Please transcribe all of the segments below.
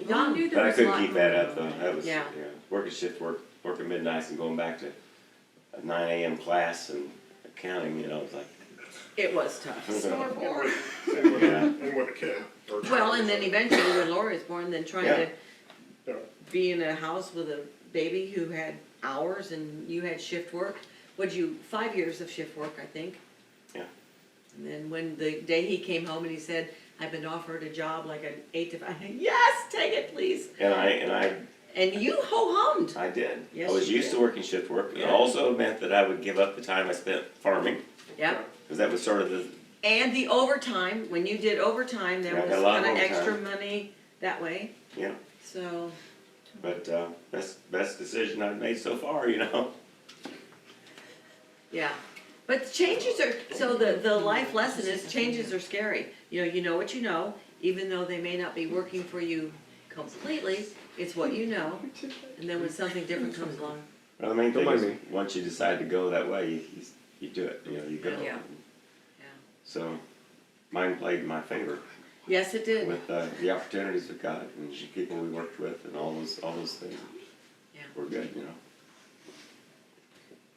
Young. knew But there I was a couldn't lot keep going that up on. though. That was, Yeah. working shift work, working midnights and going back to a 9 a.m. class and accounting, you know, it was like. It was tough. And with a kid. or a Well, child, and then so, eventually when Lori was born, then trying to yeah. be in a house with a baby who had hours and you had shift work. 5 years of shift work, I think. Yeah. And then when the day he came home and he said, I've been offered a job like an 8 to 5, yes, take it please. And I And you ho-hummed. I did. Yes, I was you used did. to working shift work. It Yeah. also meant that I would give up the time I spent farming, Yep. because that was sort of the, And the overtime, when you did overtime, there Yeah, I was got a lot of kinda overtime. extra money that way, yeah. so. But best decision I've made so far, you know. Yeah, but changes are, so the life lesson is changes are scary. You know what you know, even though they may not be working for you completely, it's what you know. And then when something different comes along, Well, the main Don't thing mind is, me. once you decide to go that way, you do it, you know, you go. Yeah. So, mine played in my favor yes, it did, with the opportunities we got and the people we worked with and all those things. Yeah. Were good, you know.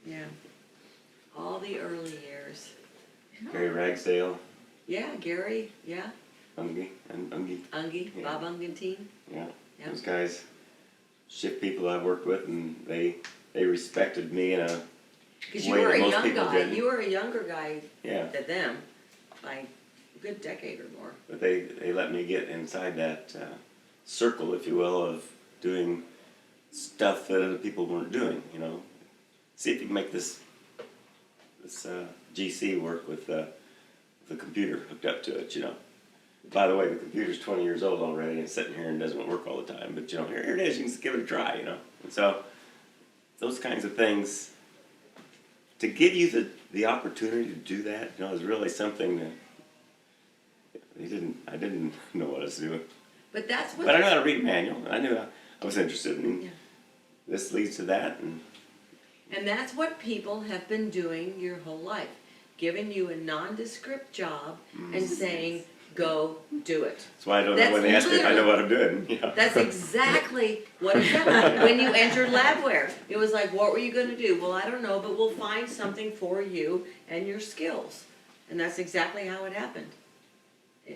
yeah. All the early years. Gary Ragsdale, Yeah, Gary, yeah, Ungie, Ungie, Yeah. Bob Ungentine, yeah. yeah. Those guys, shift people I worked with, and they respected me in a Cause you way were that a most young people guy, didn't. you were a younger guy Yeah. than them, by a good decade or more. But they let me get inside that circle, if you will, of doing stuff that other people weren't doing, you know. See if you can make this GC work with the computer hooked up to it, you know. By the way, the computer's 20 years old already and it's sitting here and doesn't work all the time, but you know, here it is, you can just give it a try, you know. And so, those kinds of things, to give you the opportunity to do that, you know, is really something that I didn't know what I was doing. But that's what. But I knew how to read a manual, and I knew I was interested in, Yeah. this leads to that, and And that's what people have been doing your whole life, giving you a nondescript job and saying, go do it. that's why I don't know when they ask me if I know what I'm doing, you know. That's exactly what it happened when you entered Labware. It was like, what were you gonna do? Well, I don't know, but we'll find something for you and your skills. And that's exactly how it happened.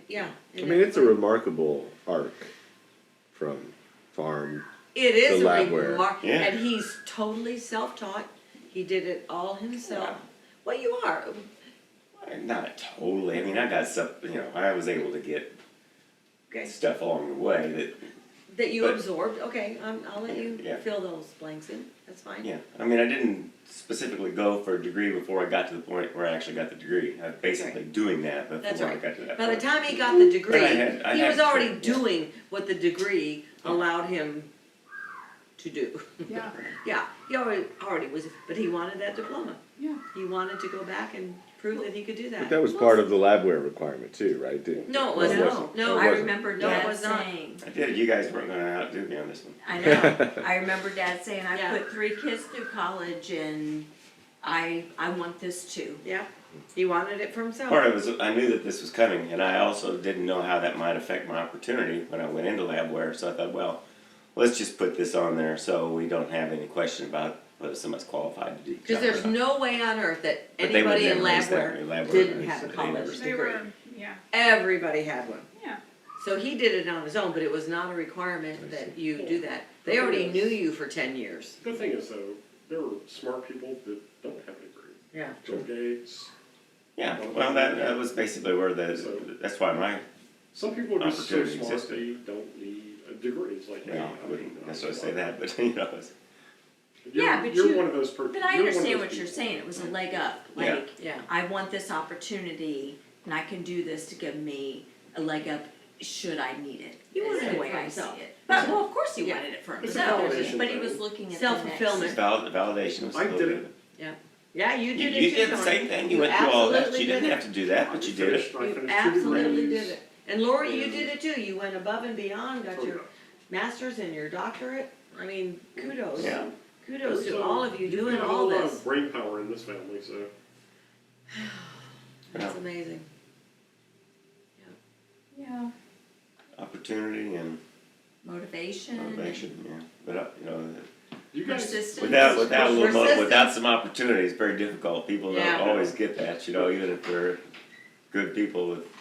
Yeah. I mean, it's a remarkable arc from farm. It is the a Labware. Yeah. and he's totally self-taught. He did it all himself. Yeah. Well, you are. Not totally, I mean, I got stuff, you know, I was able to get Okay. stuff along the way That you But- absorbed. Okay, I'll let you Yeah. fill those blanks in. That's fine. yeah. I mean, I didn't specifically go for a degree before I got to the point where I actually got the degree. I was basically doing that That's before I right. got to that By the point. time he got the degree, I he had was already training, yeah. doing what the degree allowed him to do. Yeah, Yeah, he already was, but he wanted that diploma. yeah. He wanted to go back and prove that he could do But that. that was part of the labware requirement too, right? No, it Or wasn't. wasn't? No, Or I wasn't? remember No, it Dad was not. saying, I did, you guys weren't gonna outdo me on this one. I know, I remember Dad saying, Yeah. I put 3 kids through college and I want this too. Yeah, he wanted it for himself. Part of it was, I knew that this was coming, and I also didn't know how that might affect my opportunity when I went into Labware, so I thought, well, let's just put this on there so we don't have any question about whether somebody's qualified to do the job. Because there's or not. no way on earth that But they would anybody in never raise that Labware in Labware, didn't they have a said they never college said They degree. were, yeah, Everybody had one. yeah. So he did it on his own, but it was not a requirement that you do that. They already knew you for 10 years. The thing is though, there were smart people that don't have a degree. Yeah. Bill Gates, Yeah, well, that was basically where that's why my, some people are just so Opportunity smart, existed. they don't need a degree, it's like, hey, well, I I wouldn't mean, necessarily say that, but you know, it's, Yeah, but you're you- one of those But I understand what you're saying, it was a leg up, Yeah. like, Yeah. I want this opportunity and I can do this to give me a leg up should I need it. He wanted is the it way for I himself. see it. But, well, of course he Yeah. wanted it for It's a himself, validation but he thing. was looking at the next. Self-fulfillment. validation was. I a little did bit it. of Yeah, you You, did it you too, did the Tony. same thing, you went through all that, absolutely you didn't did have to do that, but you did it. I You finished 2 absolutely degrees. did it. And Lori, you did it too. You went above and beyond, got Oh, your yeah. master's and your doctorate. I mean, kudos. Yeah. Kudos There's, to all of you you've doing got a all lot this. of brain power in this family, so. That's amazing. Yeah, Opportunity and motivation, yeah, but, You guys, persistence. without Persistence. some opportunity, it's very difficult, people don't Yeah. always get that, even if they're good people with